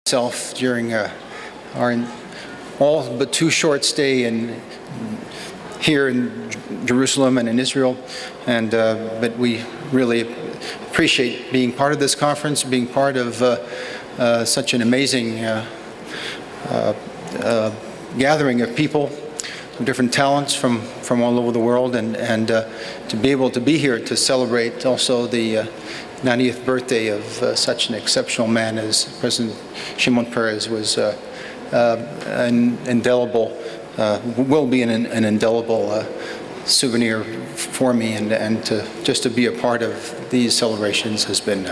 myself during our all but too short stay here in Jerusalem and in Israel, but we really appreciate being part of this conference, being part of such an amazing gathering of people with different talents from all over the world, and to be able to be here to celebrate also the 90th birthday of such an exceptional man as President Shimon Peres was an indelible, will be an indelible souvenir for me, and just to be a part of these celebrations has been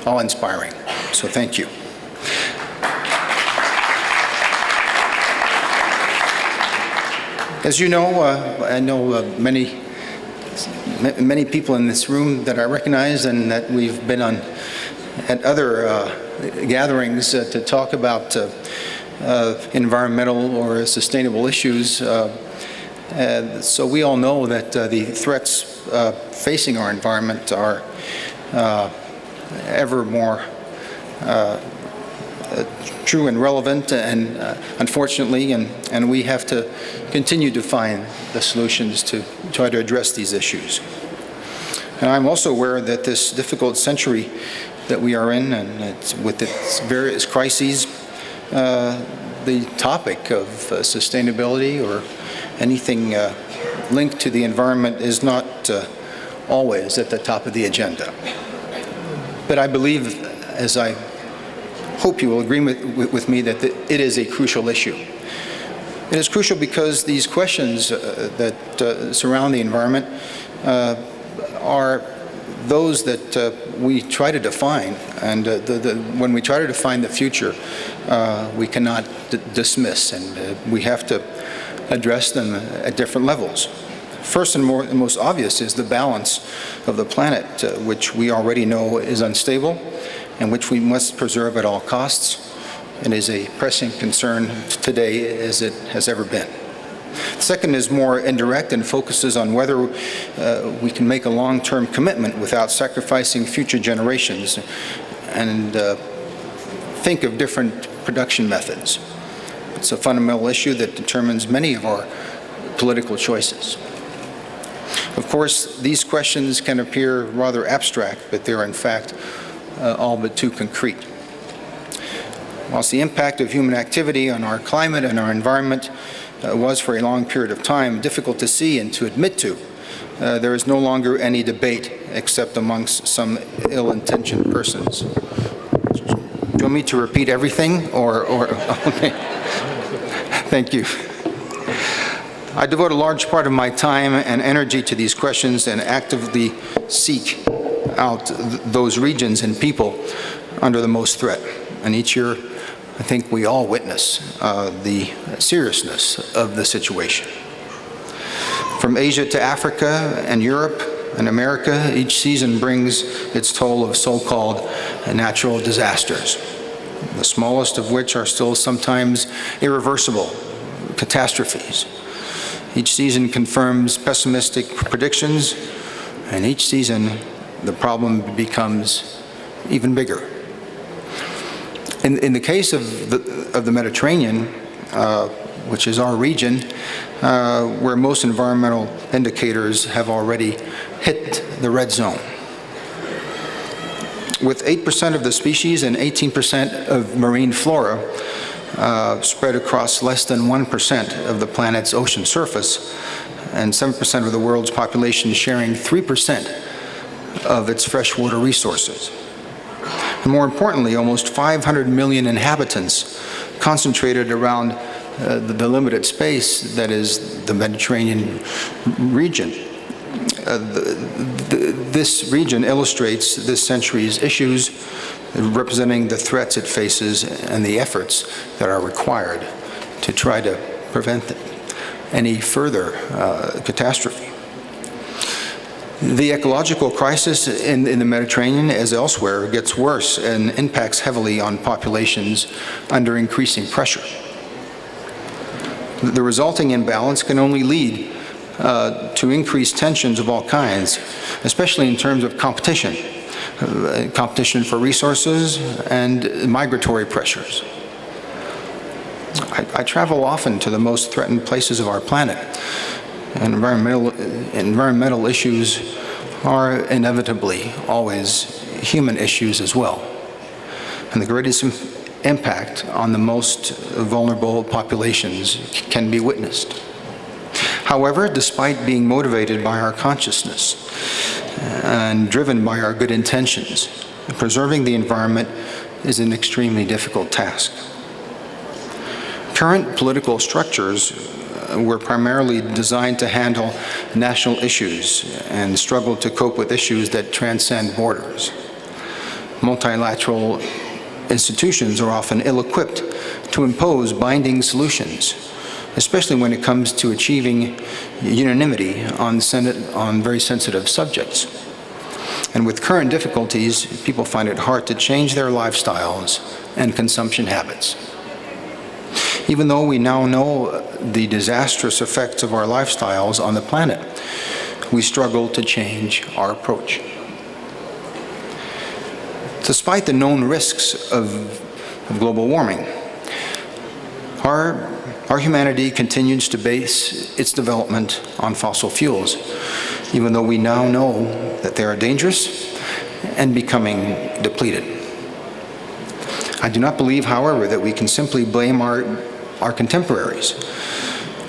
awe-inspiring. So thank you. As you know, I know many people in this room that I recognize, and that we've been at other gatherings to talk about environmental or sustainable issues. So we all know that the threats facing our environment are ever more true and relevant, and unfortunately, and we have to continue to find the solutions to try to address these issues. And I'm also aware that this difficult century that we are in, and with its various crises, the topic of sustainability or anything linked to the environment is not always at the top of the agenda. But I believe, as I hope you will agree with me, that it is a crucial issue. It is crucial because these questions that surround the environment are those that we try to define, and when we try to define the future, we cannot dismiss, and we have to address them at different levels. First and most obvious is the balance of the planet, which we already know is unstable and which we must preserve at all costs, and is a pressing concern today as it has ever been. Second is more indirect and focuses on whether we can make a long-term commitment without sacrificing future generations, and think of different production methods. It's a fundamental issue that determines many of our political choices. Of course, these questions can appear rather abstract, but they're in fact all but too concrete. Whilst the impact of human activity on our climate and our environment was for a long period of time difficult to see and to admit to, there is no longer any debate except amongst some ill-intentioned persons. Do you want me to repeat everything, or okay. Thank you. I devote a large part of my time and energy to these questions and actively seek out those regions and people under the most threat. And each year, I think we all witness the seriousness of the situation. From Asia to Africa and Europe and America, each season brings its toll of so-called natural disasters, the smallest of which are still sometimes irreversible catastrophes. Each season confirms pessimistic predictions, and each season the problem becomes even bigger. In the case of the Mediterranean, which is our region, where most environmental indicators have already hit the red zone. With 8% of the species and 18% of marine flora spread across less than 1% of the planet's ocean surface, and 7% of the world's population sharing 3% of its freshwater resources. And more importantly, almost 500 million inhabitants concentrated around the limited space that is the Mediterranean region. This region illustrates this century's issues, representing the threats it faces and the efforts that are required to try to prevent any further catastrophe. The ecological crisis in the Mediterranean, as elsewhere, gets worse and impacts heavily on populations under increasing pressure. The resulting imbalance can only lead to increased tensions of all kinds, especially in terms of competition competition for resources, and migratory pressures. I travel often to the most threatened places of our planet, and environmental issues are inevitably always human issues as well. And the greatest impact on the most vulnerable populations can be witnessed. However, despite being motivated by our consciousness and driven by our good intentions, preserving the environment is an extremely difficult task. Current political structures were primarily designed to handle national issues and struggle to cope with issues that transcend borders. Multilateral institutions are often ill-equipped to impose binding solutions, especially when it comes to achieving unanimity on very sensitive subjects. And with current difficulties, people find it hard to change their lifestyles and consumption habits. Even though we now know the disastrous effects of our lifestyles on the planet, we struggle to change our approach. Despite the known risks of global warming, our humanity continues to base its development on fossil fuels, even though we now know that they are dangerous and becoming depleted. I do not believe, however, that we can simply blame our contemporaries.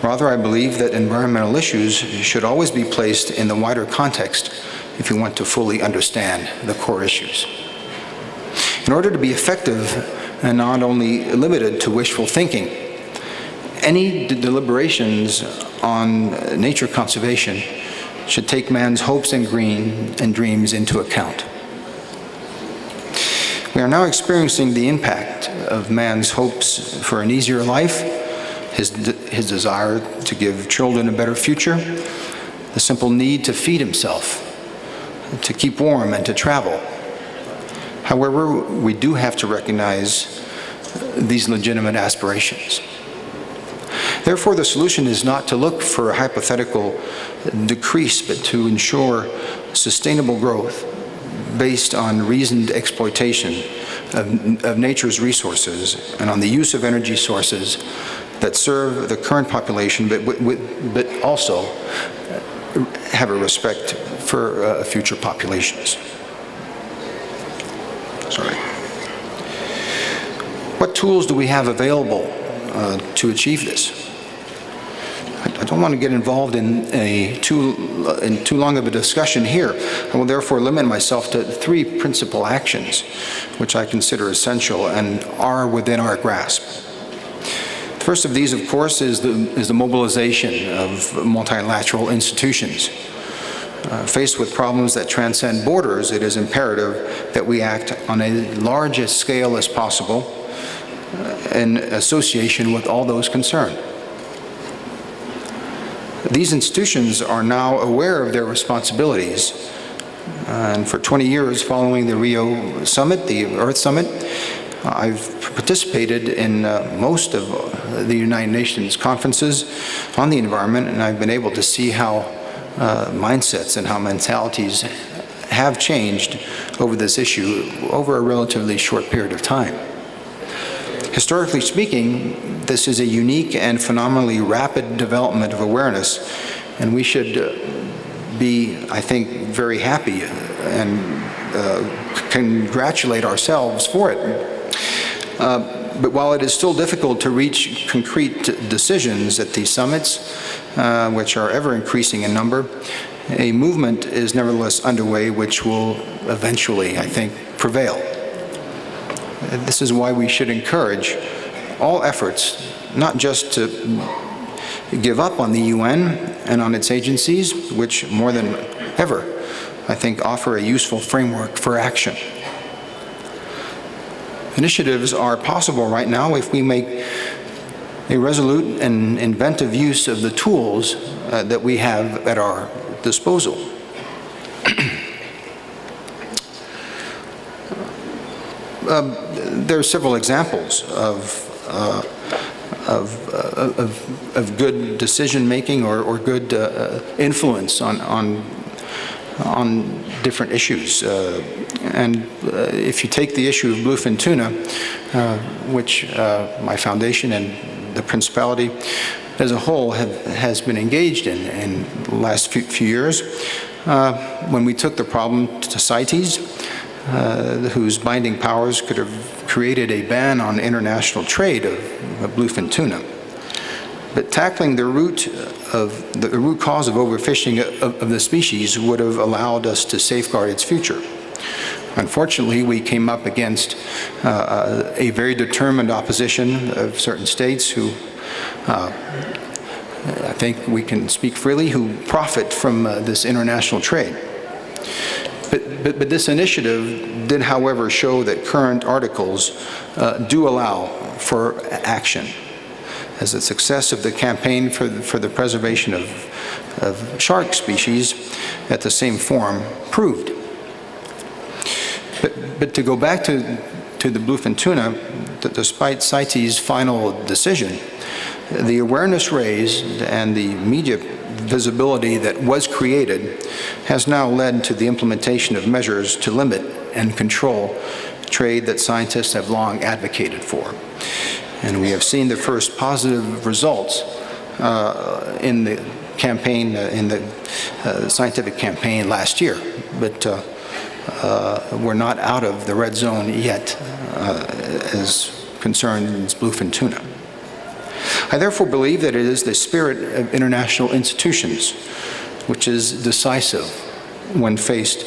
Rather, I believe that environmental issues should always be placed in the wider context if we want to fully understand the core issues. In order to be effective and not only limited to wishful thinking, any deliberations on nature conservation should take man's hopes and dreams into account. We are now experiencing the impact of man's hopes for an easier life, his desire to give children a better future, the simple need to feed himself, to keep warm and to travel. However, we do have to recognize these legitimate aspirations. Therefore, the solution is not to look for a hypothetical decrease, but to ensure sustainable growth based on reasoned exploitation of nature's resources and on the use of energy sources that serve the current population, but also have a respect for future populations. Sorry. What tools do we have available to achieve this? I don't want to get involved in too long of a discussion here. I will therefore limit myself to 3 principal actions which I consider essential and are within our grasp. The first of these, of course, is the mobilization of multilateral institutions. Faced with problems that transcend borders, it is imperative that we act on a largest scale as possible in association with all those concerned. These institutions are now aware of their responsibilities, and for 20 years following the Rio Summit, the Earth Summit, I've participated in most of the United Nations conferences on the environment, and I've been able to see how mindsets and how mentalities have changed over this issue over a relatively short period of time. Historically speaking, this is a unique and phenomenally rapid development of awareness, and we should be, I think, very happy and congratulate ourselves for it. But while it is still difficult to reach concrete decisions at these summits, which are ever increasing in number, a movement is nevertheless underway which will eventually, I think, prevail. This is why we should encourage all efforts, not just to give up on the UN and on its agencies, which more than ever, I think, offer a useful framework for action. Initiatives are possible right now if we make a resolute and inventive use of the tools that we have at our disposal. There are several examples of good decision-making or good influence on different issues. And if you take the issue of bluefin tuna, which my foundation and the Principality as a whole has been engaged in the last few years, when we took the problem to CITES, whose binding powers could have created a ban on international trade of bluefin tuna. But tackling the root cause of overfishing of the species would have allowed us to safeguard its future. Unfortunately, we came up against a very determined opposition of certain states who, I think we can speak freely, who profit from this international trade. But this initiative did, however, show that current articles do allow for action, as the success of the campaign for the preservation of shark species at the same forum proved. But to go back to the bluefin tuna, despite CITES' final decision, the awareness raised and the media visibility that was created has now led to the implementation of measures to limit and control trade that scientists have long advocated for. And we have seen the first positive results in the campaign, in the scientific campaign last year. But we're not out of the red zone yet as concerns bluefin tuna. I therefore believe that it is the spirit of international institutions which is decisive when faced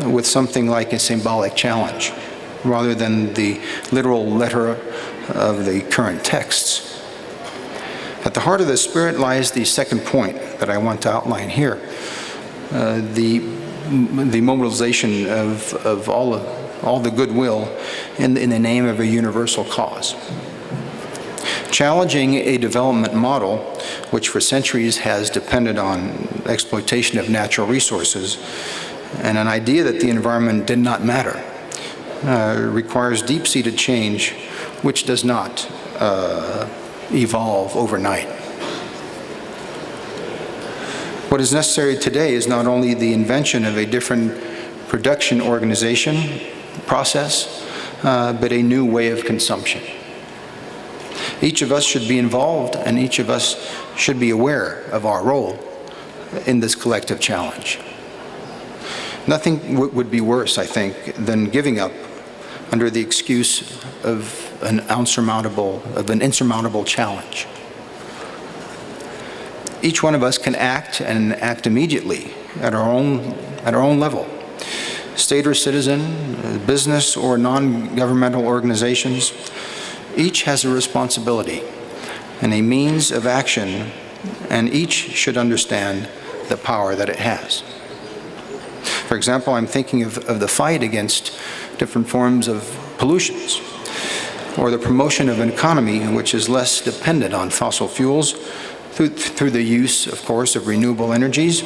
with something like a symbolic challenge, rather than the literal letter of the current texts. At the heart of the spirit lies the second point that I want to outline here, the mobilization of all the goodwill in the name of a universal cause. Challenging a development model which for centuries has depended on exploitation of natural resources and an idea that the environment did not matter requires deep-seated change which does not evolve overnight. What is necessary today is not only the invention of a different production organization process, but a new way of consumption. Each of us should be involved, and each of us should be aware of our role in this collective challenge. Nothing would be worse, I think, than giving up under the excuse of an insurmountable challenge. Each one of us can act, and act immediately at our own level. State or citizen, business or non-governmental organizations, each has a responsibility and a means of action, and each should understand the power that it has. For example, I'm thinking of the fight against different forms of pollutions, or the promotion of an economy which is less dependent on fossil fuels through the use, of course, of renewable energies,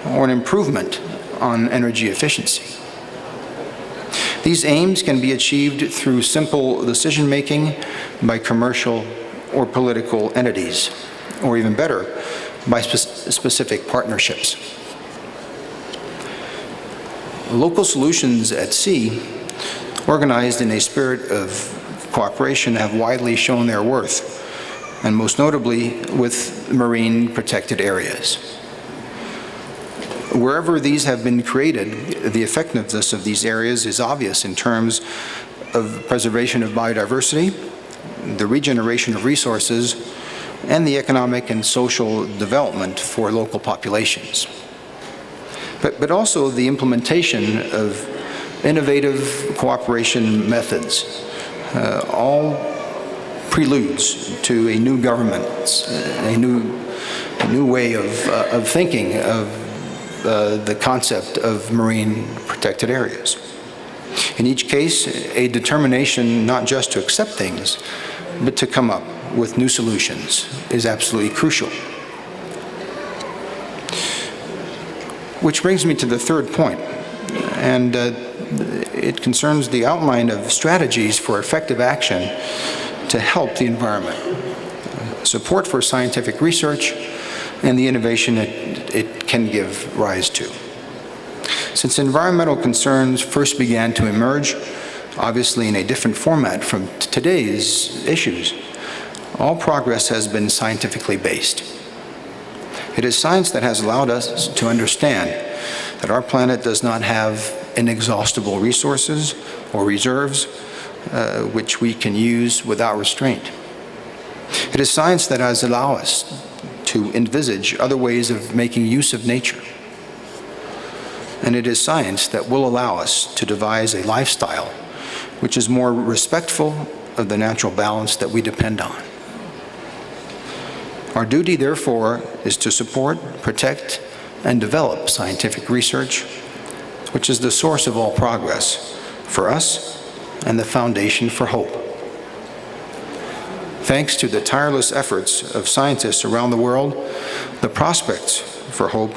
or an improvement on energy efficiency. These aims can be achieved through simple decision-making by commercial or political entities, or even better, by specific partnerships. Local solutions at sea, organized in a spirit of cooperation, have widely shown their worth, and most notably with marine protected areas. Wherever these have been created, the effectiveness of these areas is obvious in terms of preservation of biodiversity, the regeneration of resources, and the economic and social development for local populations. But also the implementation of innovative cooperation methods, all preludes to a new government, a new way of thinking of the concept of marine protected areas. In each case, a determination not just to accept things, but to come up with new solutions is absolutely crucial. Which brings me to the third point, and it concerns the outline of strategies for effective action to help the environment, support for scientific research, and the innovation it can give rise to. Since environmental concerns first began to emerge, obviously in a different format from today's issues, all progress has been scientifically based. It is science that has allowed us to understand that our planet does not have inexhaustible resources or reserves which we can use without restraint. It is science that has allowed us to envisage other ways of making use of nature. And it is science that will allow us to devise a lifestyle which is more respectful of the natural balance that we depend on. Our duty, therefore, is to support, protect, and develop scientific research, which is the source of all progress for us and the foundation for hope. Thanks to the tireless efforts of scientists around the world, the prospects for hope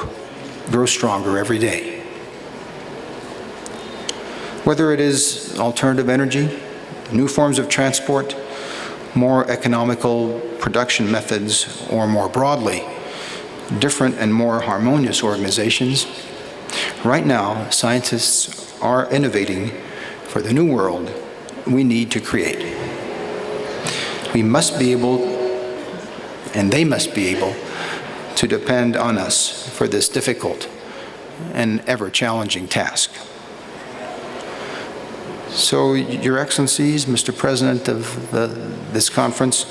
grow stronger every day. Whether it is alternative energy, new forms of transport, more economical production methods, or more broadly, different and more harmonious organizations, right now, scientists are innovating for the new world we need to create. We must be able, and they must be able, to depend on us for this difficult and ever-challenging task. So, Your Excellencies, Mr. President of this conference,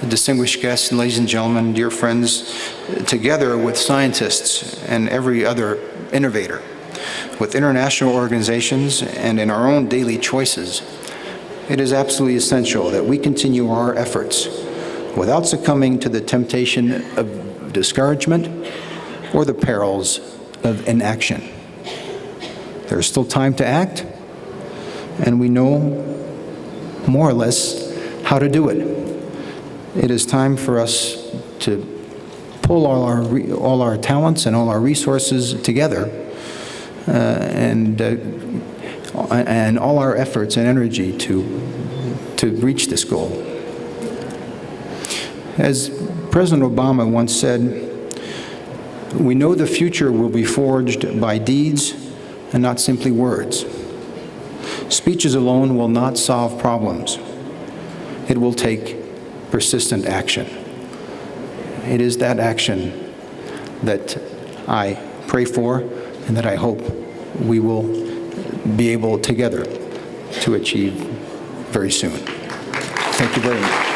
distinguished guests, and ladies and gentlemen, dear friends, together with scientists and every other innovator, with international organizations and in our own daily choices, it is absolutely essential that we continue our efforts without succumbing to the temptation of discouragement or the perils of inaction. There is still time to act, and we know more or less how to do it. It is time for us to pull all our talents and all our resources together and all our efforts and energy to reach this goal. As President Obama once said, we know the future will be forged by deeds and not simply words. Speeches alone will not solve problems. It will take persistent action. It is that action that I pray for and that I hope we will be able together to achieve very soon. Thank you very much.